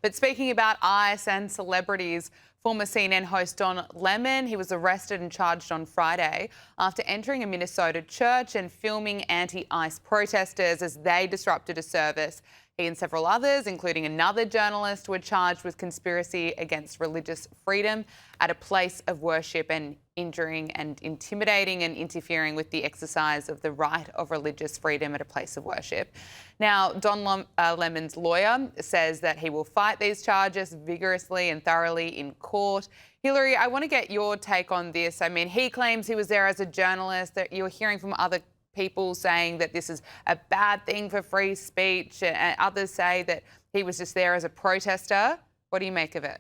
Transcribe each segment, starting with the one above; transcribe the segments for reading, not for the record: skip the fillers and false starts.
But speaking about ICE and celebrities, former CNN host Don Lemon, he was arrested and charged on Friday after entering a Minnesota church and filming anti-ICE protesters as they disrupted a service. He and several others, including another journalist, were charged with conspiracy against religious freedom at a place of worship and injuring and intimidating and interfering with the exercise of the right of religious freedom at a place of worship. Now, Lemon's lawyer says that he will fight these charges vigorously and thoroughly in court. Hilary, I want to get your take on this. I mean, he claims he was there as a journalist, that you're hearing from other people saying that this is a bad thing for free speech, and others say that he was just there as a protester. What do you make of it?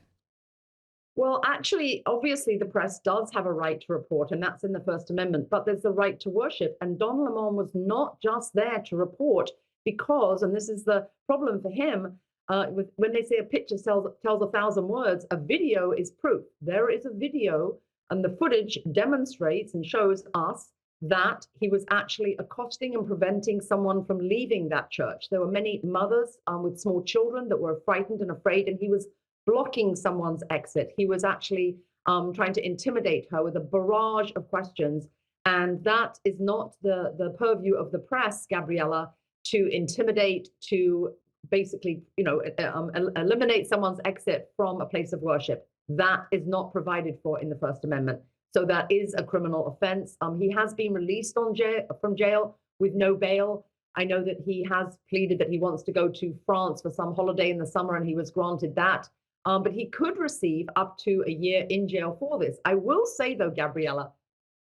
Well, actually, obviously, the press does have a right to report, and that's in the First Amendment, but there's the right to worship. And Don Lemon was not just there to report because, and this is the problem for him, when they say a picture tells 1,000 words, a video is proof. There is a video, and the footage demonstrates and shows us that he was actually accosting and preventing someone from leaving that church. There were many mothers with small children that were frightened and afraid, and he was blocking someone's exit. He was actually trying to intimidate her with a barrage of questions. And that is not the purview of the press, Gabriella, to intimidate, to basically, eliminate someone's exit from a place of worship. That is not provided for in the First Amendment. So that is a criminal offense. He has been released from jail with no bail. I know that he has pleaded that he wants to go to France for some holiday in the summer, and he was granted that. But he could receive up to a year in jail for this. I will say, though, Gabriella,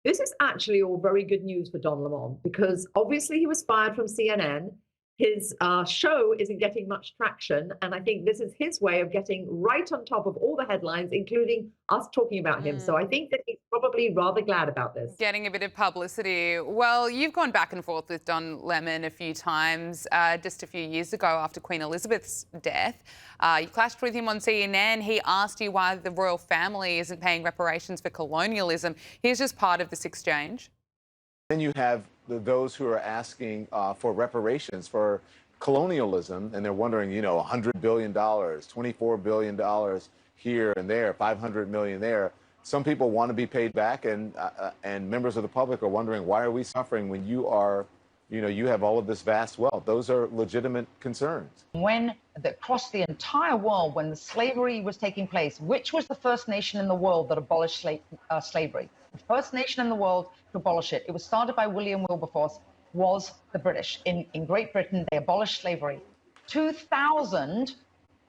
this is actually all very good news for Don Lemon, because obviously he was fired from CNN. His show isn't getting much traction, and I think this is his way of getting right on top of all the headlines, including us talking about him. So I think that he's probably rather glad about this. Getting a bit of publicity. Well, you've gone back and forth with Don Lemon a few times. Just a few years ago, after Queen Elizabeth's death, you clashed with him on CNN. He asked you why the royal family isn't paying reparations for colonialism. Here's just part of this exchange. Then you have those who are asking for reparations for colonialism, and they're wondering, $100 billion, $24 billion here and there, $500 million there. Some people want to be paid back, and members of the public are wondering, why are we suffering when you are, you have all of this vast wealth? Those are legitimate concerns. Across the entire world, when the slavery was taking place, which was the first nation in the world that abolished slavery? The first nation in the world to abolish it. It was started by William Wilberforce, was the British. In Great Britain, they abolished slavery. 2,000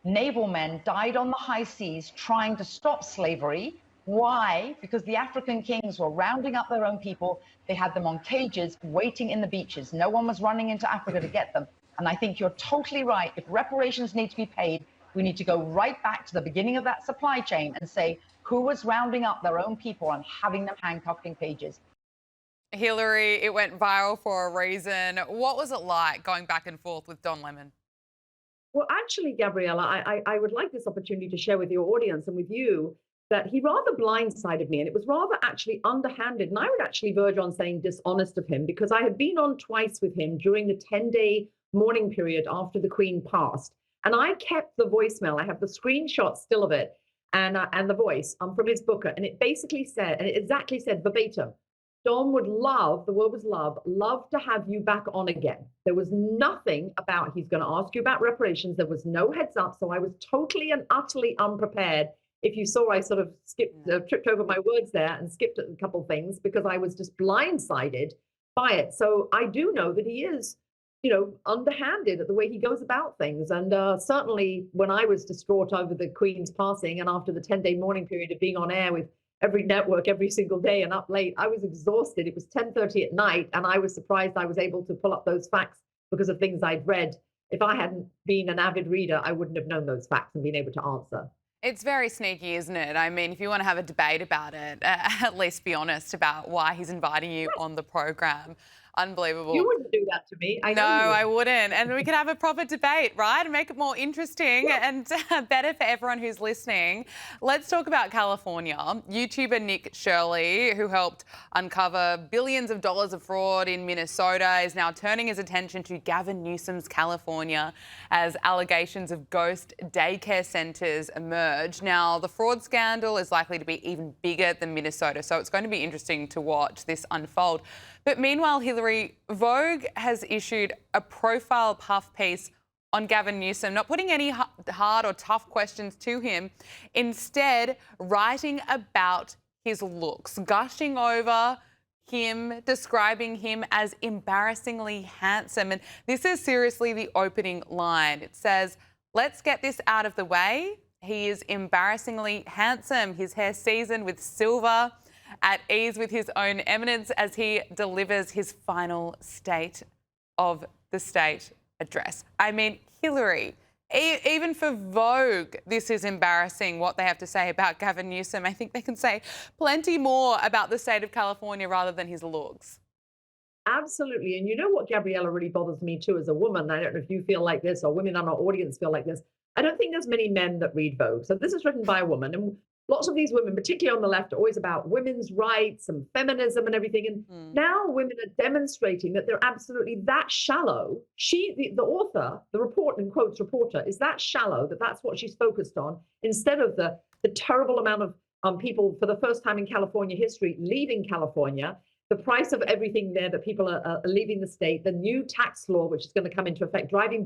naval men died on the high seas trying to stop slavery. Why? Because the African kings were rounding up their own people. They had them on cages waiting in the beaches. No one was running into Africa to get them. And I think you're totally right. If reparations need to be paid, we need to go right back to the beginning of that supply chain and say, who was rounding up their own people and having them handcuffed in cages? Hilary, it went viral for a reason. What was it like going back and forth with Don Lemon? Well, actually, Gabriella, I would like this opportunity to share with your audience and with you that he rather blindsided me, and it was rather actually underhanded. And I would actually verge on saying dishonest of him, because I had been on twice with him during the 10-day mourning period after the Queen passed. And I kept the voicemail. I have the screenshot still of it and the voice from his booker. And it basically said, and it exactly said verbatim, Don would love, the word was love to have you back on again. There was nothing about he's going to ask you about reparations. There was no heads up. So I was totally and utterly unprepared. If you saw, I sort of tripped over my words there and skipped a couple things because I was just blindsided by it. So I do know that he is, underhanded at the way he goes about things. And certainly when I was distraught over the Queen's passing and after the 10-day mourning period of being on air with every network every single day and up late, I was exhausted. It was 10:30 at night, and I was surprised I was able to pull up those facts because of things I'd read. If I hadn't been an avid reader, I wouldn't have known those facts and been able to answer. It's very sneaky, isn't it? I mean, if you want to have a debate about it, at least be honest about why he's inviting you on the program. Unbelievable. You wouldn't do that to me. I No, know you I wouldn't. wouldn't. And we could have a proper debate, right? And make it more interesting and better for everyone who's listening. Let's talk about California. YouTuber Nick Shirley, who helped uncover billions of dollars of fraud in Minnesota, is now turning his attention to Gavin Newsom's California as allegations of ghost daycare centres emerge. Now, the fraud scandal is likely to be even bigger than Minnesota, so it's going to be interesting to watch this unfold. But meanwhile, Hilary, Vogue has issued a profile puff piece on Gavin Newsom, not putting any hard or tough questions to him, instead writing about his looks, gushing over him, describing him as embarrassingly handsome. And this is seriously the opening line. It says, "Let's get this out of the way. He is embarrassingly handsome. His hair seasoned with silver, at ease with his own eminence as he delivers his final State of the State address." I mean, Hilary, even for Vogue, this is embarrassing what they have to say about Gavin Newsom. I think they can say plenty more about the state of California rather than his looks. Absolutely. And you know what, Gabriella, really bothers me too as a woman. I don't know if you feel like this or women on our audience feel like this. I don't think there's many men that read Vogue. So this is written by a woman. And lots of these women, particularly on the left, are always about women's rights and feminism and everything. And now women are demonstrating that they're absolutely that shallow. The author, the report, in quotes, reporter, is that shallow that that's what she's focused on, instead of the terrible amount of people, for the first time in California history, leaving California, the price of everything there, that people are leaving the state, the new tax law, which is going to come into effect, driving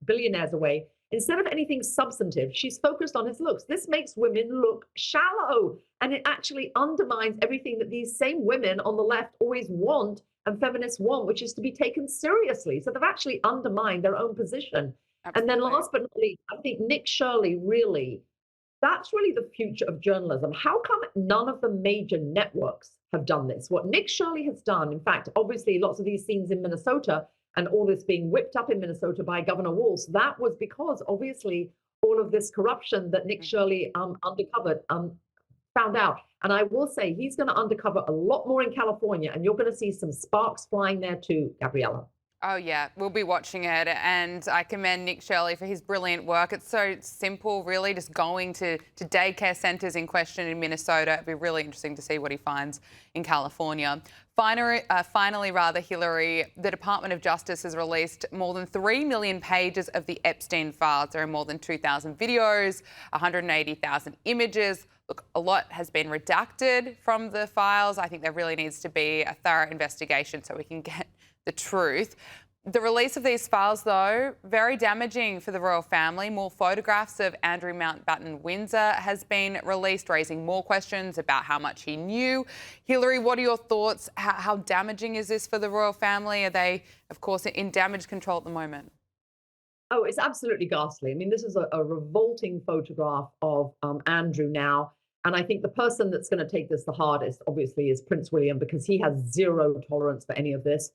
billionaires away. Instead of anything substantive, she's focused on his looks. This makes women look shallow, and it actually undermines everything that these same women on the left always want and feminists want, which is to be taken seriously. So they've actually undermined their own position. Absolutely. And then last but not least, I think Nick Shirley really, that's really the future of journalism. How come none of the major networks have done this? What Nick Shirley has done, in fact, obviously lots of these scenes in Minnesota and all this being whipped up in Minnesota by Governor Walz, that was because obviously all of this corruption that Nick Shirley uncovered, found out. And I will say he's going to uncover a lot more in California, and you're going to see some sparks flying there too, Gabriella. Oh, yeah, we'll be watching it. And I commend Nick Shirley for his brilliant work. It's so simple, really, just going to daycare centres in question in Minnesota. It'd be really interesting to see what he finds in California. Finally, Hilary, the Department of Justice has released more than 3 million pages of the Epstein files. There are more than 2,000 videos, 180,000 images. Look, a lot has been redacted from the files. I think there really needs to be a thorough investigation so we can get the truth. The release of these files, though, very damaging for the royal family. More photographs of Andrew Mountbatten Windsor has been released, raising more questions about how much he knew. Hilary, what are your thoughts? How damaging is this for the royal family? Are they, of course, in damage control at the moment? Oh, it's absolutely ghastly. I mean, this is a revolting photograph of Andrew now. And I think the person that's going to take this the hardest, obviously, is Prince William, because he has zero tolerance for any of this.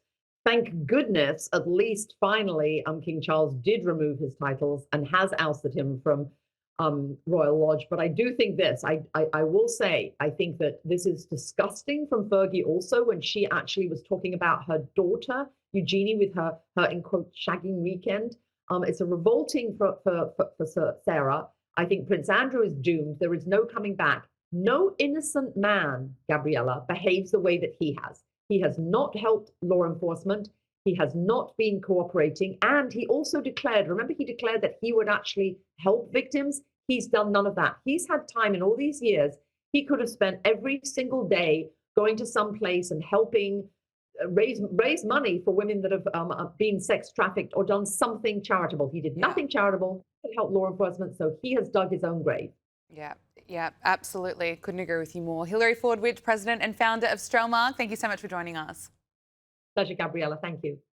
Thank goodness, at least finally, King Charles did remove his titles and has ousted him from Royal Lodge. But I do think this, I will say, I think that this is disgusting from Fergie also, when she actually was talking about her daughter, Eugenie, with her in quote, shagging weekend. It's a revolting for Sarah. I think Prince Andrew is doomed. There is no coming back. No innocent man, Gabriella, behaves the way that he has. He has not helped law enforcement. He has not been cooperating. And he also declared, remember, he declared that he would actually help victims. He's done none of that. He's had time in all these years. He could have spent every single day going to some place and helping raise money for women that have been sex trafficked or done something charitable. He did nothing charitable to help law enforcement. So he has dug his own grave. Yeah, absolutely. Couldn't agree with you more. Hilary Fordwich, President and founder of Strelmark, thank you so much for joining us. Pleasure, Gabriella. Thank you.